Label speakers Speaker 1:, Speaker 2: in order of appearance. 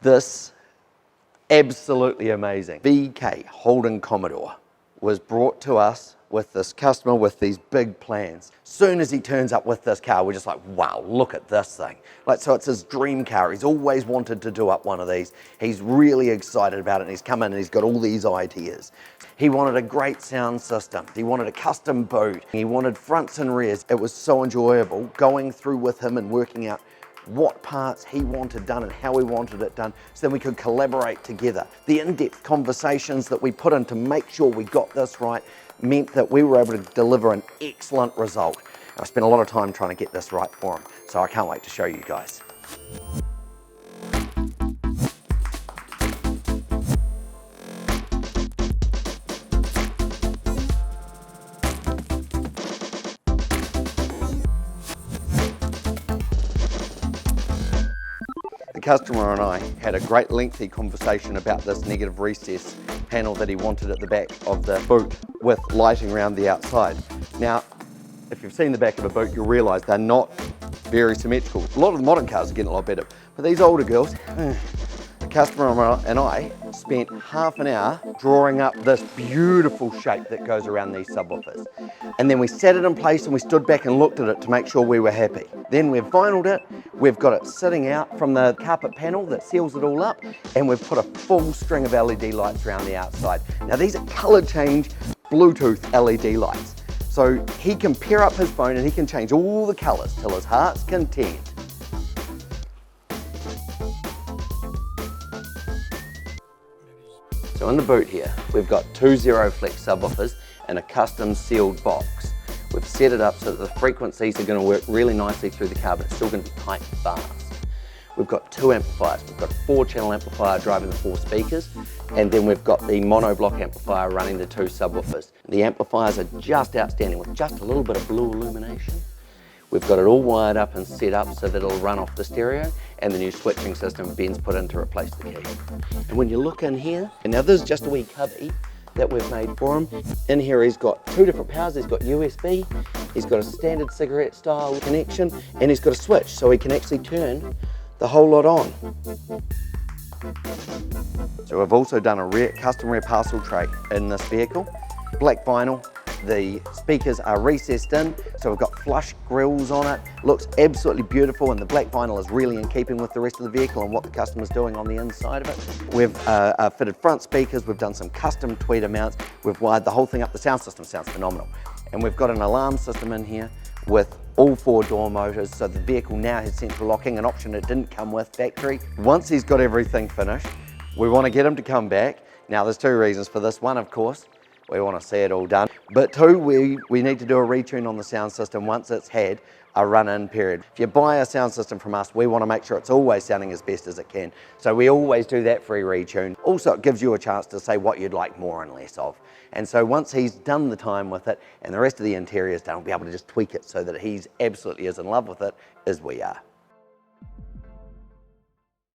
Speaker 1: This absolutely amazing VK Holden Commodore was brought to us with this customer with these big plans. Soon as he turns up with this car, we're just like, wow, look at this thing. So it's his dream car. He's always wanted to do up one of these. He's really excited about it, and he's come in and he's got all these ideas. He wanted a great sound system. He wanted a custom boot. He wanted fronts and rears. It was so enjoyable going through with him and working out what parts he wanted done and how he wanted it done, so then we could collaborate together. The in-depth conversations that we put in to make sure we got this right meant that we were able to deliver an excellent result. I spent a lot of time trying to get this right for him, so I can't wait to show you guys. The customer and I had a great lengthy conversation about this negative recess panel that he wanted at the back of the boot with lighting around the outside. Now, if you've seen the back of a boot, you'll realise they're not very symmetrical. A lot of the modern cars are getting a lot better, but these older girls, the customer and I spent half an hour drawing up this beautiful shape that goes around these subwoofers. And then we set it in place and we stood back and looked at it to make sure we were happy. Then we've vinyled it, we've got it sitting out from the carpet panel that seals it all up, and we've put a full string of LED lights around the outside. Now these are colour change Bluetooth LED lights. So he can pair up his phone and he can change all the colours till his heart's content. So in the boot here, we've got two Zero Flex subwoofers and a custom sealed box. We've set it up so that the frequencies are going to work really nicely through the car, but it's still going to be tight and fast. We've got two amplifiers. We've got a 4-channel amplifier driving the 4 speakers, and then we've got the monoblock amplifier running the 2 subwoofers. The amplifiers are just outstanding with just a little bit of blue illumination. We've got it all wired up and set up so that it'll run off the stereo, and the new switching system Ben's put in to replace the key. And when you look in here, and now this is just a wee cubby that we've made for him. In here he's got 2 different powers. He's got USB, he's got a standard cigarette style connection, and he's got a switch so he can actually turn the whole lot on. So we've also done a custom rear parcel tray in this vehicle. Black vinyl. The speakers are recessed in, so we've got flush grills on it. Looks absolutely beautiful, and the black vinyl is really in keeping with the rest of the vehicle and what the customer's doing on the inside of it. We've fitted front speakers, we've done some custom tweeter mounts, we've wired the whole thing up. The sound system sounds phenomenal. And we've got an alarm system in here with all 4 door motors, so the vehicle now has central locking, an option it didn't come with factory. Once he's got everything finished, we want to get him to come back. Now there's 2 reasons for this. One, of course, we want to see it all done. But 2, we need to do a retune on the sound system once it's had a run-in period. If you buy a sound system from us, we want to make sure it's always sounding as best as it can. So we always do that free retune. Also, it gives you a chance to say what you'd like more and less of. And so once he's done the time with it and the rest of the interior is done, we'll be able to just tweak it so that he's absolutely as in love with it as we are.